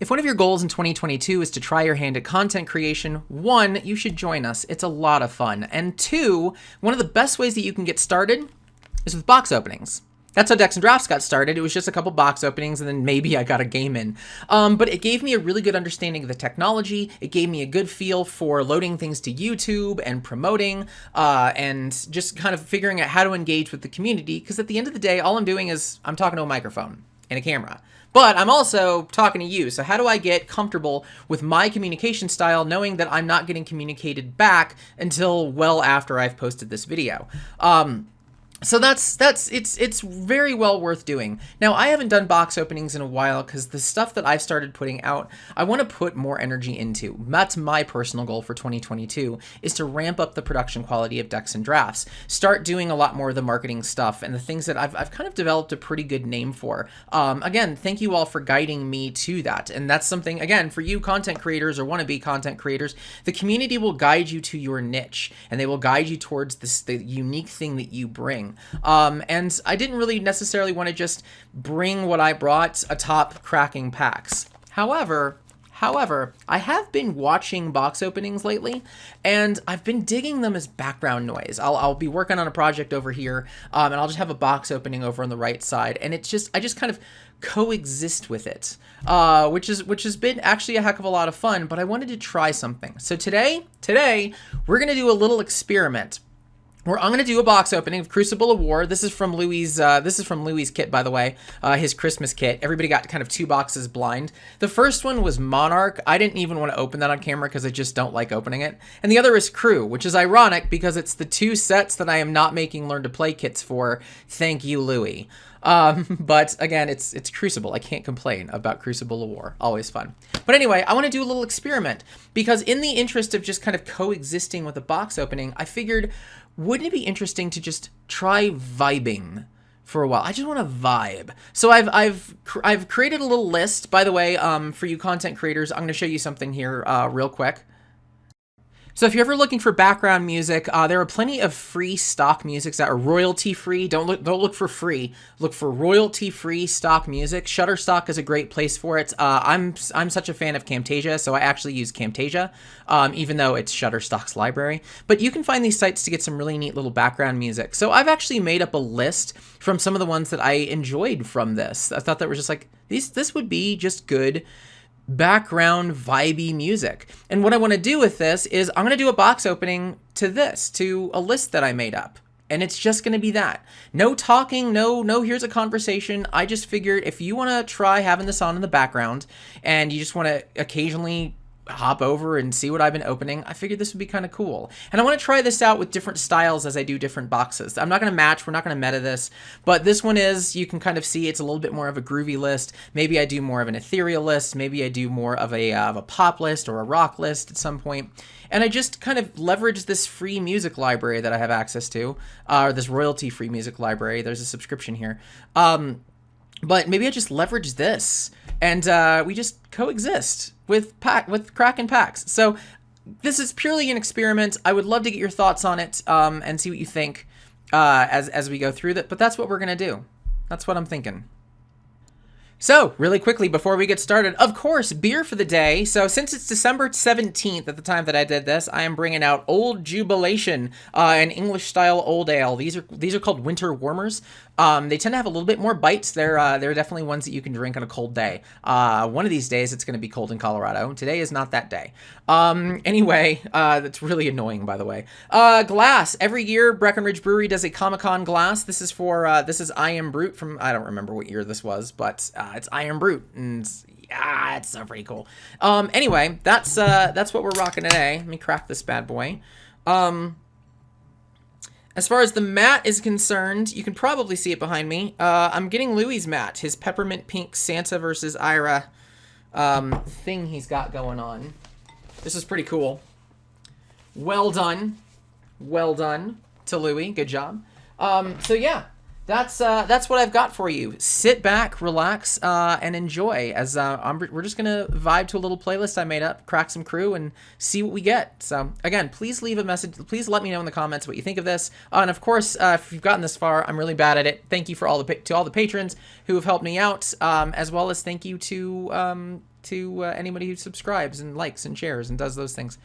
If one of your goals in 2022 is to try your hand at content creation, one, you should join us. It's a lot of fun. And two, one of the best ways that you can get started is with box openings. That's how Decks and Drafts got started. It was just a couple box openings and then maybe I got a game in. But it gave me a really good understanding of the technology. It gave me a good feel for loading things to YouTube and promoting and just kind of figuring out how to engage with the community. Because at the end of the day, all I'm doing is I'm talking to a microphone and a camera. But I'm also talking to you. So how do I get comfortable with my communication style knowing that I'm not getting communicated back until well after I've posted this video? So it's very well worth doing. Now, I haven't done box openings in a while because the stuff that I've started putting out, I want to put more energy into. That's my personal goal for 2022, is to ramp up the production quality of Decks and Drafts, start doing a lot more of the marketing stuff and the things that I've kind of developed a pretty good name for. Again, thank you all for guiding me to that. And that's something, again, for you content creators or wannabe content creators, the community will guide you to your niche and they will guide you towards the unique thing that you bring. And I didn't really necessarily want to just bring what I brought atop cracking packs. However, I have been watching box openings lately, and I've been digging them as background noise. I'll be working on a project over here, and I'll just have a box opening over on the right side, and I just kind of coexist with it, which has been actually a heck of a lot of fun. But I wanted to try something. So today we're gonna do a little experiment. I'm going to do a box opening of Crucible of War. This is from Louie's kit, by the way, his Christmas kit. Everybody got kind of 2 boxes blind. The first one was Monarch. I didn't even want to open that on camera because I just don't like opening it. And the other is Crew, which is ironic because it's the 2 sets that I am not making Learn to Play kits for. Thank you, Louie. But again, it's Crucible. I can't complain about Crucible of War. Always fun. But anyway, I want to do a little experiment because in the interest of just kind of coexisting with the box opening, I figured, wouldn't it be interesting to just try vibing for a while? I just want to vibe. So I've created a little list, by the way, for you content creators. I'm going to show you something here real quick. So if you're ever looking for background music, there are plenty of free stock musics that are royalty free. Don't look for free. Look for royalty free stock music. Shutterstock is a great place for it. I'm such a fan of Camtasia, so I actually use Camtasia, even though it's Shutterstock's library. But you can find these sites to get some really neat little background music. So I've actually made up a list from some of the ones that I enjoyed from this. I thought that was just like this would be just good background vibey music. And what I want to do with this is I'm going to do a box opening to a list that I made up. And it's just going to be that. No talking, no here's a conversation. I just figured if you want to try having this on in the background and you just want to occasionally hop over and see what I've been opening, I figured this would be kind of cool. And I want to try this out with different styles as I do different boxes. I'm not going to match, we're not going to meta this, but this one is, you can kind of see it's a little bit more of a groovy list. Maybe I do more of an ethereal list. Maybe I do more of a pop list or a rock list at some point. And I just kind of leverage this free music library that I have access to, or this royalty-free music library. There's a subscription here. But maybe I just leverage this and we just coexist with cracking packs. So this is purely an experiment. I would love to get your thoughts on it and see what you think as we go through that. But that's what we're going to do. That's what I'm thinking. So, really quickly, before we get started, of course, beer for the day. So, since it's December 17th at the time that I did this, I am bringing out Old Jubilation, an English-style old ale. These are called winter warmers. They tend to have a little bit more bites. They're definitely ones that you can drink on a cold day. One of these days, it's going to be cold in Colorado. Today is not that day. Anyway, that's really annoying, by the way. Glass. Every year, Breckenridge Brewery does a Comic-Con glass. This is I Am Brute from, I don't remember what year this was, but it's I Am Brute, and yeah, it's pretty cool. Anyway, that's what we're rocking today. Let me crack this bad boy. As far as the mat is concerned, you can probably see it behind me. I'm getting Louie's mat, his peppermint pink Santa versus Ira thing he's got going on. This is pretty cool. Well done to Louie. Good job. So yeah, that's what I've got for you. Sit back, relax, and enjoy. As we're just gonna vibe to a little playlist I made up, crack some crew, and see what we get. So again, please leave a message. Please let me know in the comments what you think of this. And of course, if you've gotten this far, I'm really bad at it. Thank you for all the patrons who have helped me out, as well as thank you to anybody who subscribes and likes and shares and does those things.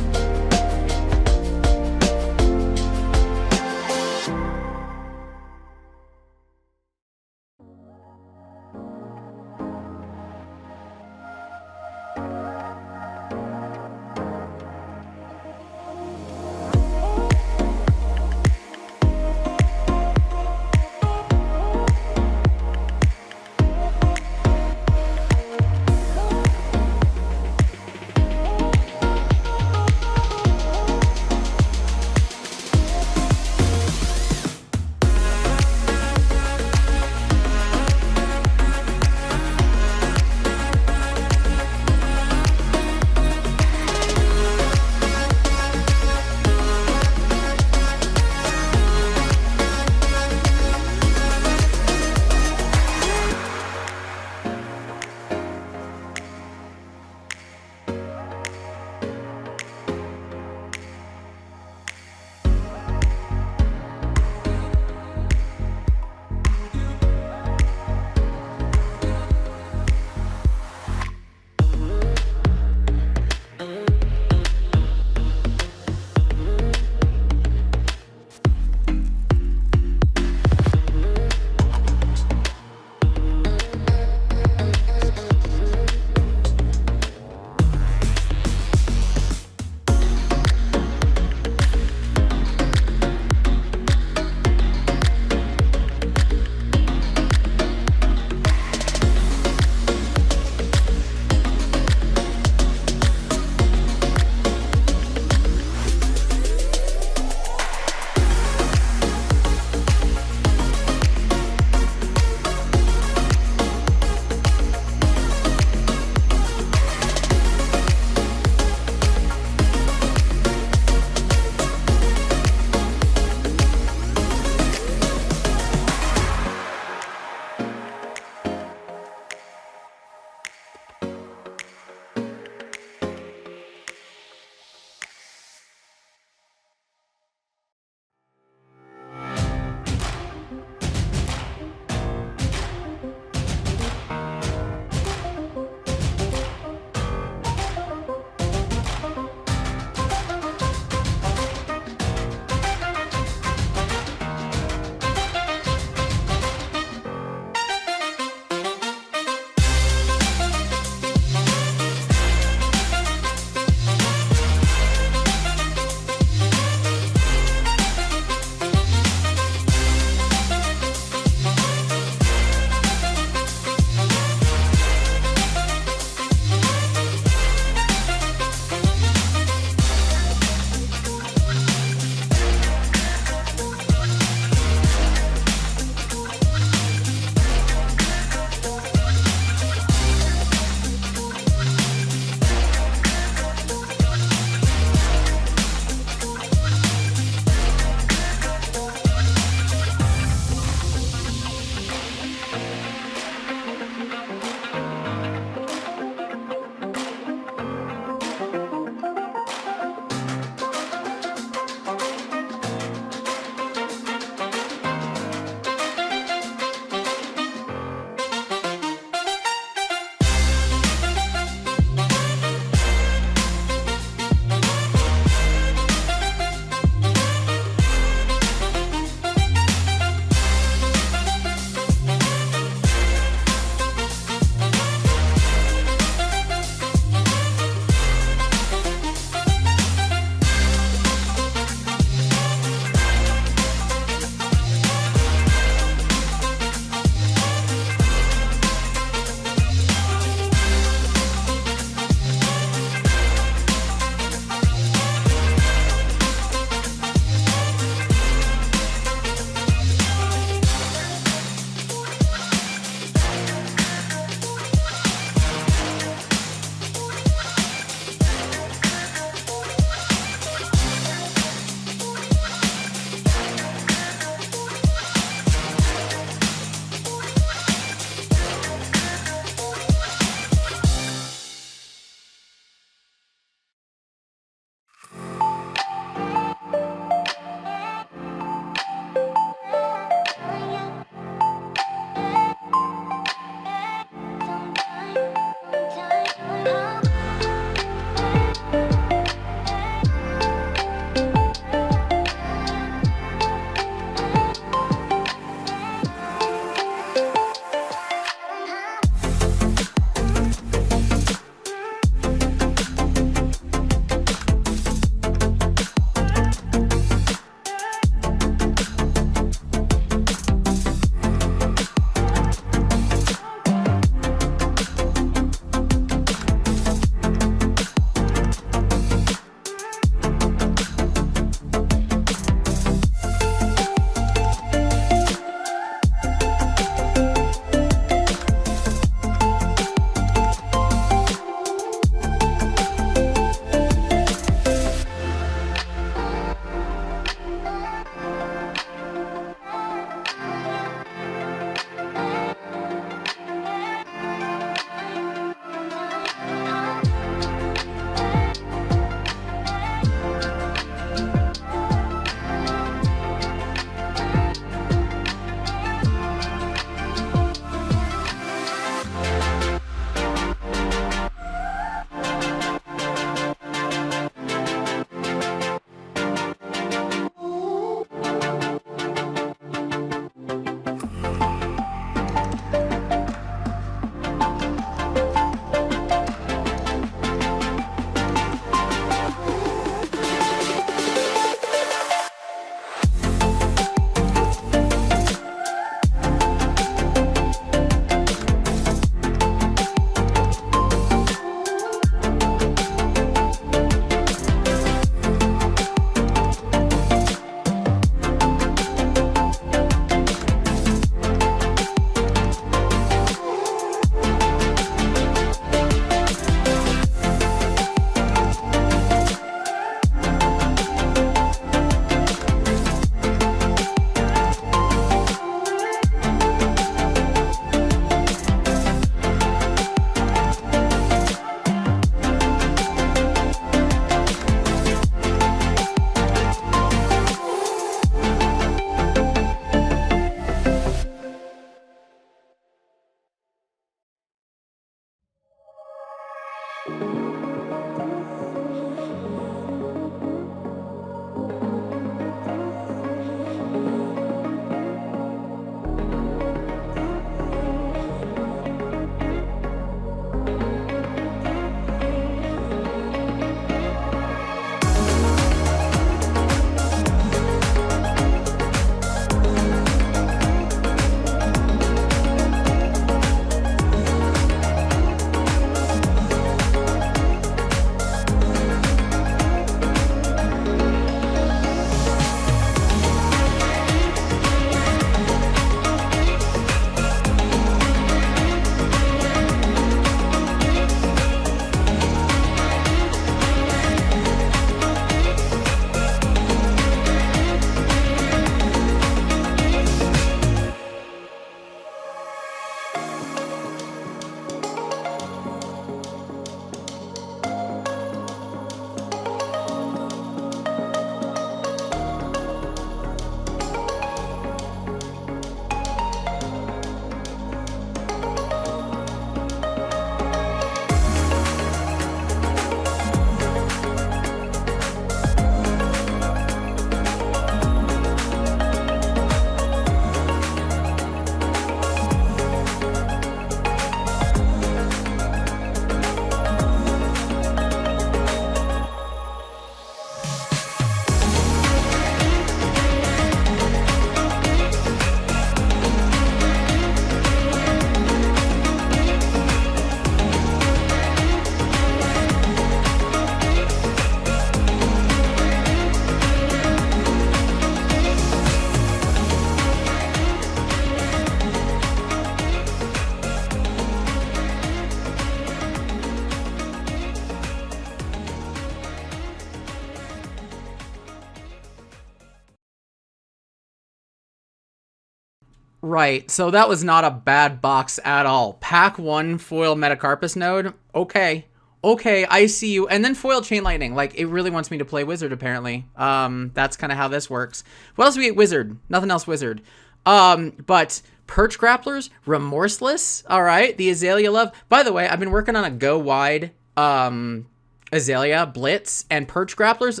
Right, so that was not a bad box at all. Pack 1 foil Metacarpus node. Okay. Okay, I see you. And then foil Chain Lightning. Like, it really wants me to play Wizard, apparently. That's kind of how this works. What else do we get? Wizard. Nothing else Wizard. But Perch Grapplers, Remorseless. All right, the Azalea Love. By the way, I've been working on a go wide Azalea Blitz and Perch Grapplers.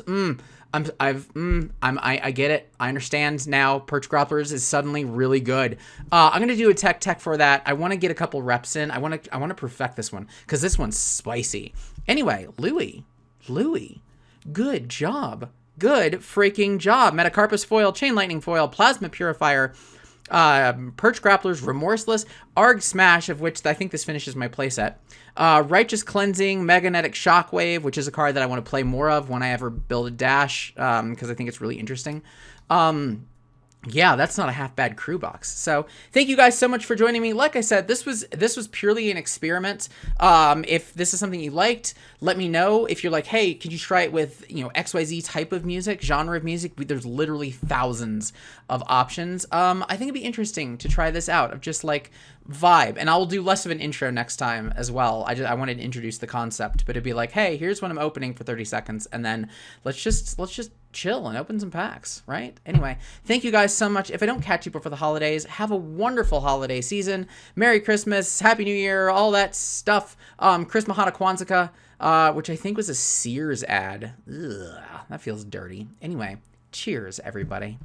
I get it. I understand now. Perch Grapplers is suddenly really good. I'm gonna do a tech for that. I want to get a couple reps in. I want to perfect this one because this one's spicy. Anyway, Louie, good job. Good freaking job. Metacarpus foil, Chain Lightning foil, Plasma Purifier, Perch Grapplers, Remorseless, Arg Smash, of which I think this finishes my playset. Righteous Cleansing, Magnetic Shockwave, which is a card that I want to play more of when I ever build a dash, because I think it's really interesting. Yeah, that's not a half bad crew box. So thank you guys so much for joining me. Like I said, this was purely an experiment. If this is something you liked, let me know. If you're like, hey, could you try it with, XYZ type of music, genre of music? There's literally thousands of options. I think it'd be interesting to try this out of just like vibe. And I'll do less of an intro next time as well. I wanted to introduce the concept, but it'd be like, hey, here's what I'm opening for 30 seconds. And then let's just chill and open some packs, right? Anyway, thank you guys so much. If I don't catch you before the holidays, have a wonderful holiday season. Merry Christmas, Happy New Year, all that stuff. Chris Mahana Kwanzaa, which I think was a Sears ad. Ugh, that feels dirty. Anyway, cheers, everybody.